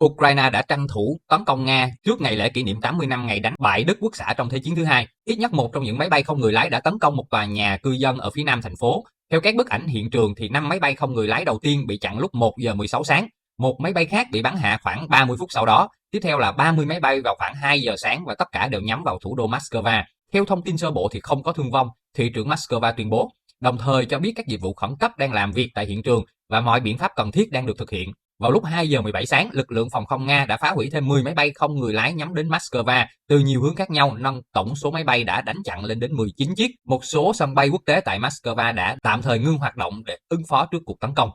Ukraine đã tranh thủ tấn công Nga trước ngày lễ kỷ niệm 80 năm ngày đánh bại Đức Quốc xã trong Thế chiến thứ hai. Ít nhất một trong những máy bay không người lái đã tấn công một tòa nhà cư dân ở phía nam thành phố. Theo các bức ảnh hiện trường thì 5 máy bay không người lái đầu tiên bị chặn lúc 1 giờ 16 sáng. Một máy bay khác bị bắn hạ khoảng 30 phút sau đó. Tiếp theo là 30 máy bay vào khoảng 2 giờ sáng và tất cả đều nhắm vào thủ đô Moscow. Theo thông tin sơ bộ thì không có thương vong, thị trưởng Moscow tuyên bố, đồng thời cho biết các dịch vụ khẩn cấp đang làm việc tại hiện trường và mọi biện pháp cần thiết đang được thực hiện. Vào lúc 2 giờ 17 sáng, lực lượng phòng không Nga đã phá hủy thêm 10 máy bay không người lái nhắm đến Moscow từ nhiều hướng khác nhau, nâng tổng số máy bay đã đánh chặn lên đến 19 chiếc. Một số sân bay quốc tế tại Moscow đã tạm thời ngưng hoạt động để ứng phó trước cuộc tấn công.